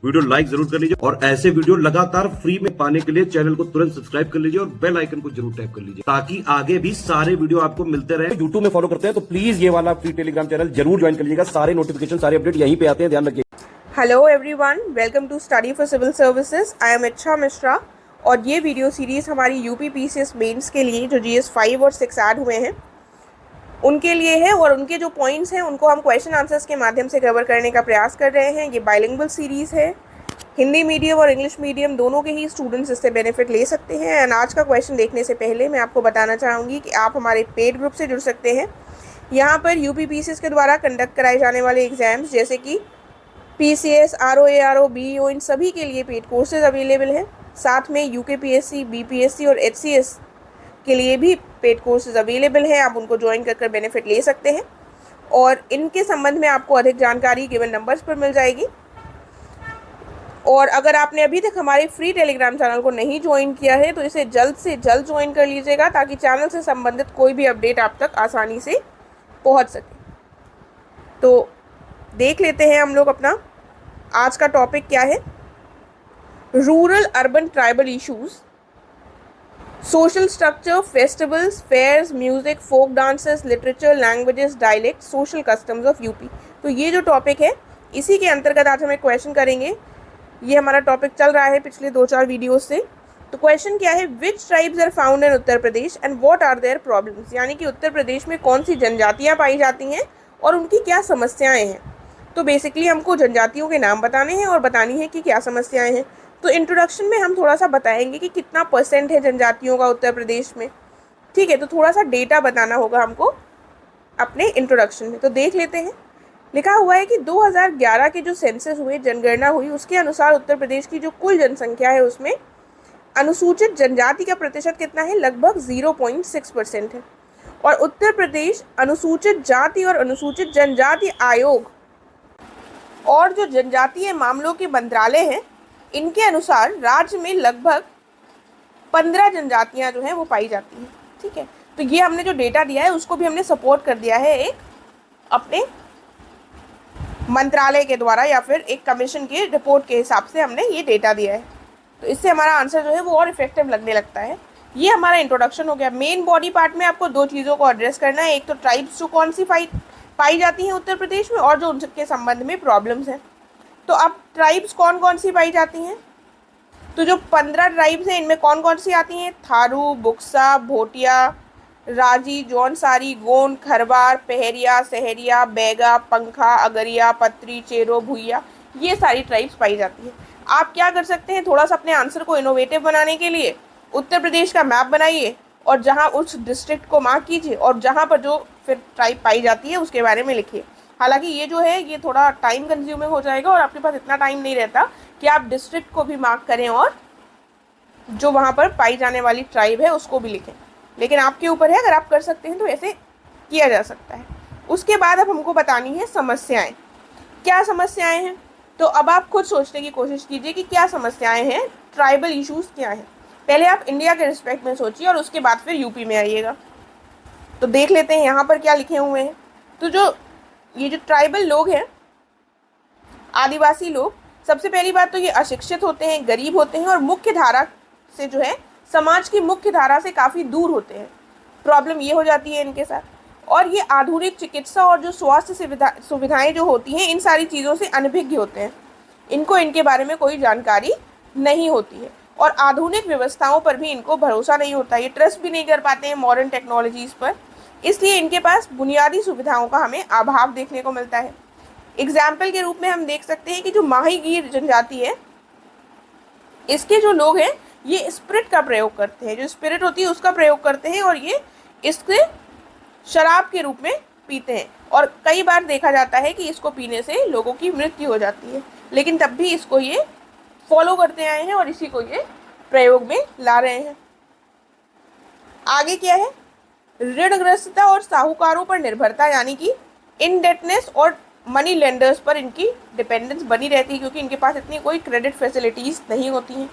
Video like जरूर कर लीजिए और ऐसे वीडियो लगातार फ्री में पाने के लिए चैनल को तुरंत सब्सक्राइब कर लीजिए और बेल आइकन को जरूर टैप कर लीजिए ताकि आगे भी सारे वीडियो आपको मिलते रहे। यूट्यूब में फॉलो करते हैं तो प्लीज ये वाला फ्री टेलीग्राम चैनल जरूर ज्वाइन कर लीजिएगा। सारे नोटिफिकेशन सारे अपडेट यहीं पे आते हैं, ध्यान रखिए। Hello everyone, welcome to study for civil services. I am Ichha Mishra और ये वीडियो सीरीज़ हमारी यूपी पीसीएस मेंस के लिए जो जीएस 5 और 6 ऐड हुए हैं उनके लिए है और उनके जो पॉइंट्स हैं उनको हम क्वेश्चन आंसर्स के माध्यम से कवर करने का प्रयास कर रहे हैं। ये बाइलिंगुअल सीरीज़ है, हिंदी मीडियम और इंग्लिश मीडियम दोनों के ही स्टूडेंट्स इससे बेनिफिट ले सकते हैं। एंड आज का क्वेश्चन देखने से पहले मैं आपको बताना चाहूँगी कि आप हमारे पेड ग्रुप से जुड़ सकते हैं। यहाँ पर यूपी पीसीएस के द्वारा कंडक्ट कराए जाने वाले एग्ज़ाम्स जैसे कि पीसीएस, आरओए, आरओ, बीईओ, इन सभी के लिए पेड कोर्सेज अवेलेबल हैं। साथ में यूकेपीएससी, बीपीएससी और एचसीएस के लिए भी पेड कोर्सेज अवेलेबल हैं। आप उनको ज्वाइन कर बेनिफिट ले सकते हैं और इनके संबंध में आपको अधिक जानकारी गिवन नंबर्स पर मिल जाएगी। और अगर आपने अभी तक हमारे फ्री टेलीग्राम चैनल को नहीं ज्वाइन किया है तो इसे जल्द से जल्द ज्वाइन कर लीजिएगा ताकि चैनल से संबंधित कोई भी अपडेट आप तक आसानी से पहुंच सके। तो देख लेते हैं हम लोग अपना आज का टॉपिक क्या है। Rural urban tribal issues, social structure, festivals, fairs, music, folk dances, literature, languages, dialect, social customs of UP. तो ये जो टॉपिक है इसी के अंतर्गत आज हम एक क्वेश्चन करेंगे। ये हमारा टॉपिक चल रहा है पिछले 2-4 वीडियोस से। तो क्वेश्चन क्या है, which tribes are found in Uttar Pradesh and what are their problems. यानी कि उत्तर प्रदेश में कौन सी जनजातियाँ पाई जाती हैं और उनकी क्या समस्याएँ हैं। तो बेसिकली हमको जनजातियों के नाम बताने हैं और बतानी है कि क्या समस्याएं हैं। तो इंट्रोडक्शन में हम थोड़ा सा बताएंगे कि कितना % है जनजातियों का उत्तर प्रदेश में। ठीक है, तो थोड़ा सा डेटा बताना होगा हमको अपने इंट्रोडक्शन में। तो देख लेते हैं। लिखा हुआ है कि 2011 के जो सेंसस हुए, जनगणना हुई, उसके अनुसार उत्तर प्रदेश की जो कुल जनसंख्या है उसमें अनुसूचित जनजाति का प्रतिशत कितना है, लगभग 0.6% है। और उत्तर प्रदेश अनुसूचित जाति और अनुसूचित जनजाति आयोग और जो जनजातीय मामलों के मंत्रालय हैं इनके अनुसार राज्य में लगभग 15 जनजातियां जो हैं वो पाई जाती हैं। ठीक है, तो ये हमने जो डेटा दिया है उसको भी हमने सपोर्ट कर दिया है एक अपने मंत्रालय के द्वारा या फिर एक कमीशन की रिपोर्ट के हिसाब से हमने ये डेटा दिया है। तो इससे हमारा आंसर जो है वो और इफेक्टिव लगने लगता है। ये हमारा इंट्रोडक्शन हो गया। मेन बॉडी पार्ट में आपको 2 चीज़ों को एड्रेस करना है। एक तो ट्राइब्स जो कौन सी पाई जाती हैं उत्तर प्रदेश में और जो उनके संबंध में प्रॉब्लम्स हैं। तो अब ट्राइब्स कौन कौन सी पाई जाती हैं, तो जो 15 ट्राइब्स हैं इनमें कौन कौन सी आती हैं, थारू, बुक्सा, भोटिया, राजी, जौनसारी, गोंड, खरवार, पहरिया, सहरिया, बैगा, पंखा, अगरिया, पत्री, चेरो, भुइया, ये सारी ट्राइब्स पाई जाती हैं। आप क्या कर सकते हैं, थोड़ा सा अपने आंसर को इनोवेटिव बनाने के लिए उत्तर प्रदेश का मैप बनाइए और जहाँ उस डिस्ट्रिक्ट को मार्क कीजिए और जहाँ पर जो फिर ट्राइब पाई जाती है उसके बारे में लिखिए। हालांकि ये जो है ये थोड़ा टाइम कंज्यूमिंग हो जाएगा और आपके पास इतना टाइम नहीं रहता कि आप डिस्ट्रिक्ट को भी मार्क करें और जो वहाँ पर पाई जाने वाली ट्राइब है उसको भी लिखें। लेकिन आपके ऊपर है, अगर आप कर सकते हैं तो ऐसे किया जा सकता है। उसके बाद अब हमको बतानी है समस्याएँ। क्या समस्याएँ हैं, तो अब आप खुद सोचने की कोशिश कीजिए कि क्या समस्याएँ हैं, ट्राइबल इशूज़ क्या हैं। पहले आप इंडिया के रिस्पेक्ट में सोचिए और उसके बाद फिर यूपी में आइएगा। तो देख लेते हैं यहाँ पर क्या लिखे हुए हैं। तो ये जो ट्राइबल लोग हैं, आदिवासी लोग, सबसे पहली बात तो ये अशिक्षित होते हैं, गरीब होते हैं और मुख्य धारा से जो है समाज की मुख्य धारा से काफ़ी दूर होते हैं। प्रॉब्लम ये हो जाती है इनके साथ। और ये आधुनिक चिकित्सा और जो स्वास्थ्य सुविधाएं जो होती हैं इन सारी चीज़ों से अनभिज्ञ होते हैं। इनको इनके बारे में कोई जानकारी नहीं होती है और आधुनिक व्यवस्थाओं पर भी इनको भरोसा नहीं होता। ये ट्रस्ट भी नहीं कर पाते हैं मॉडर्न टेक्नोलॉजीज़ पर, इसलिए इनके पास बुनियादी सुविधाओं का हमें अभाव देखने को मिलता है। एग्जाम्पल के रूप में हम देख सकते हैं कि जो माहीगीर जनजाति है इसके जो लोग हैं ये स्पिरिट का प्रयोग करते हैं, जो स्पिरिट होती है उसका प्रयोग करते हैं और ये इसके शराब के रूप में पीते हैं। और कई बार देखा जाता है कि इसको पीने से लोगों की मृत्यु हो जाती है, लेकिन तब भी इसको ये फॉलो करते आए हैं और इसी को ये प्रयोग में ला रहे हैं। आगे क्या है, ऋणग्रस्तता और साहूकारों पर निर्भरता, यानी कि इनडेटनेस और मनी लेंडर्स पर इनकी डिपेंडेंस बनी रहती है क्योंकि इनके पास इतनी कोई क्रेडिट फैसिलिटीज़ नहीं होती हैं।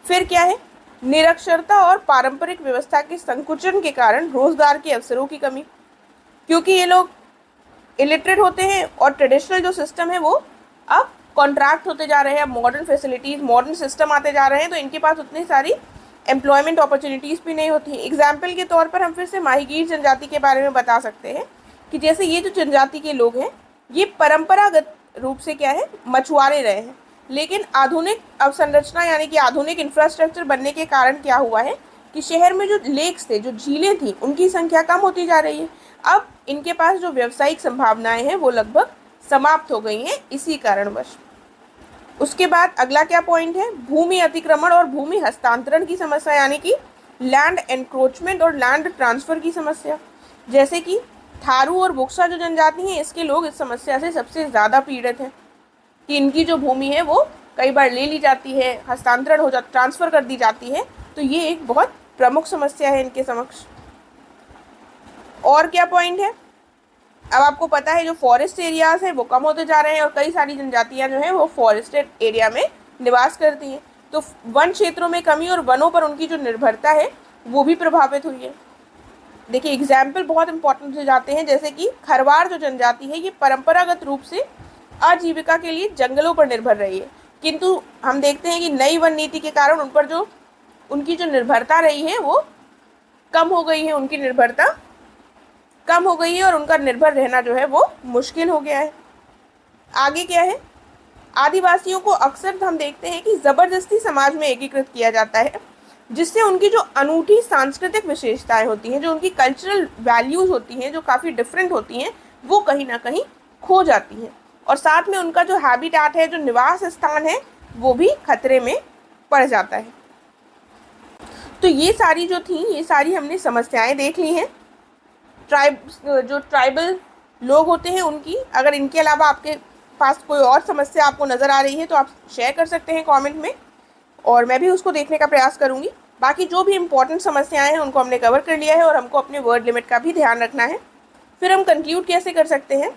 फिर क्या है, निरक्षरता और पारंपरिक व्यवस्था के संकुचन के कारण रोजगार के अवसरों की कमी, क्योंकि ये लोग इलिटरेट होते हैं और ट्रेडिशनल जो सिस्टम है वो अब कॉन्ट्रैक्ट होते जा रहे हैं, मॉडर्न फैसिलिटीज़, मॉडर्न सिस्टम आते जा रहे हैं, तो इनके पास उतनी सारी एम्प्लॉयमेंट अपॉर्चुनिटीज़ भी नहीं होती हैं। एग्जाम्पल के तौर पर हम फिर से माहीगीर जनजाति के बारे में बता सकते हैं कि जैसे ये जो जनजाति के लोग हैं ये परंपरागत रूप से क्या है, मछुआरे रहे हैं, लेकिन आधुनिक अवसंरचना यानी कि आधुनिक इंफ्रास्ट्रक्चर बनने के कारण क्या हुआ है कि शहर में जो लेक्स थे, जो झीलें थी, उनकी संख्या कम होती जा रही है। अब इनके पास जो व्यावसायिक संभावनाएं हैं वो लगभग समाप्त हो गई हैं इसी कारणवश। उसके बाद अगला क्या पॉइंट है, भूमि अतिक्रमण और भूमि हस्तांतरण की समस्या, यानी कि लैंड एनक्रोचमेंट और लैंड ट्रांसफ़र की समस्या। जैसे कि थारू और बुक्सा जो जनजाति हैं, इसके लोग इस समस्या से सबसे ज़्यादा पीड़ित हैं कि इनकी जो भूमि है वो कई बार ले ली जाती है, हस्तांतरण हो जाता, ट्रांसफ़र कर दी जाती है, तो ये एक बहुत प्रमुख समस्या है इनके समक्ष। और क्या पॉइंट है, अब आपको पता है जो फॉरेस्ट एरियाज़ हैं वो कम होते जा रहे हैं और कई सारी जनजातियां जो हैं वो फॉरेस्टेड एरिया में निवास करती हैं, तो वन क्षेत्रों में कमी और वनों पर उनकी जो निर्भरता है वो भी प्रभावित हुई है। देखिए एग्जाम्पल बहुत इंपॉर्टेंट हो जाते हैं, जैसे कि खरवार जो जनजाति है ये परंपरागत रूप से आजीविका के लिए जंगलों पर निर्भर रही है, किंतु हम देखते हैं कि नई वन नीति के कारण उन पर जो उनकी जो निर्भरता रही है वो कम हो गई है, उनकी निर्भरता कम हो गई है और उनका निर्भर रहना जो है वो मुश्किल हो गया है। आगे क्या है, आदिवासियों को अक्सर हम देखते हैं कि ज़बरदस्ती समाज में एकीकृत किया जाता है, जिससे उनकी जो अनूठी सांस्कृतिक विशेषताएं होती हैं, जो उनकी कल्चरल वैल्यूज़ होती हैं, जो काफ़ी डिफरेंट होती हैं, वो कहीं ना कहीं खो जाती हैं और साथ में उनका जो हैबिटाट है, जो निवास स्थान है, वो भी खतरे में पड़ जाता है। तो ये सारी जो थी, ये सारी हमने समस्याएं देख ली हैं। ट्राइबल लोग होते हैं उनकी, अगर इनके अलावा आपके पास कोई और समस्या आपको नज़र आ रही है तो आप शेयर कर सकते हैं कमेंट में और मैं भी उसको देखने का प्रयास करूँगी। बाकी जो भी इम्पोर्टेंट समस्याएं हैं उनको हमने कवर कर लिया है और हमको अपने वर्ड लिमिट का भी ध्यान रखना है। फिर हम कंक्लूड कैसे कर सकते हैं,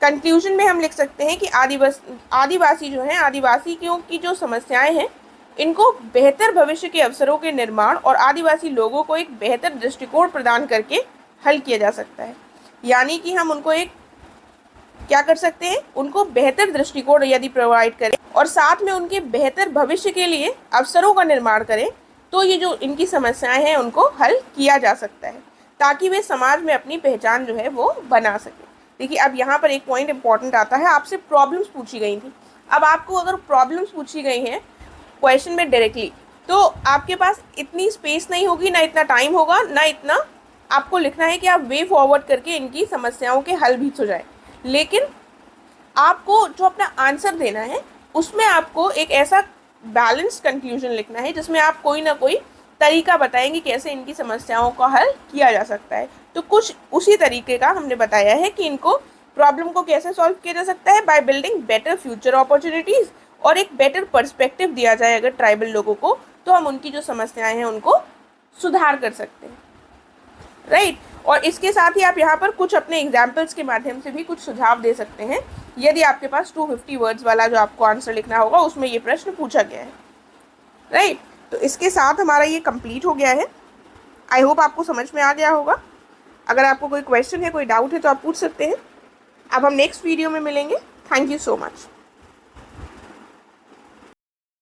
कंक्लूजन में हम लिख सकते हैं कि आदिवासी जो हैं, आदिवासियों की जो समस्याएं हैं, इनको बेहतर भविष्य के अवसरों के निर्माण और आदिवासी लोगों को एक बेहतर दृष्टिकोण प्रदान करके हल किया जा सकता है। यानी कि हम उनको एक क्या कर सकते हैं, उनको बेहतर दृष्टिकोण यदि प्रोवाइड करें और साथ में उनके बेहतर भविष्य के लिए अवसरों का निर्माण करें, तो ये जो इनकी समस्याएं हैं उनको हल किया जा सकता है, ताकि वे समाज में अपनी पहचान जो है वो बना सकें। देखिए अब यहाँ पर एक पॉइंट इंपॉर्टेंट आता है, आपसे प्रॉब्लम्स पूछी गई थी। अब आपको अगर प्रॉब्लम्स पूछी गई हैं क्वेश्चन में डायरेक्टली, तो आपके पास इतनी स्पेस नहीं होगी, ना इतना टाइम होगा, ना इतना आपको लिखना है कि आप वे फॉरवर्ड करके इनकी समस्याओं के हल भी हो जाए। लेकिन आपको जो अपना आंसर देना है उसमें आपको एक ऐसा बैलेंस्ड कंक्लूजन लिखना है जिसमें आप कोई ना कोई तरीका बताएंगे कैसे इनकी समस्याओं का हल किया जा सकता है। तो कुछ उसी तरीके का हमने बताया है कि इनको प्रॉब्लम को कैसे सॉल्व किया जा सकता है, by building better future opportunities, और एक बेटर पर्सपेक्टिव दिया जाए अगर ट्राइबल लोगों को, तो हम उनकी जो समस्याएं हैं उनको सुधार कर सकते हैं, राइट। और इसके साथ ही आप यहाँ पर कुछ अपने एग्जाम्पल्स के माध्यम से भी कुछ सुझाव दे सकते हैं, यदि आपके पास 250 वर्ड्स वाला जो आपको आंसर लिखना होगा उसमें ये प्रश्न पूछा गया है, राइट। तो इसके साथ हमारा ये कंप्लीट हो गया है। आई होप आपको समझ में आ गया होगा। अगर आपको कोई क्वेश्चन है, कोई डाउट है तो आप पूछ सकते हैं। अब हम नेक्स्ट वीडियो में मिलेंगे। Thank you so much.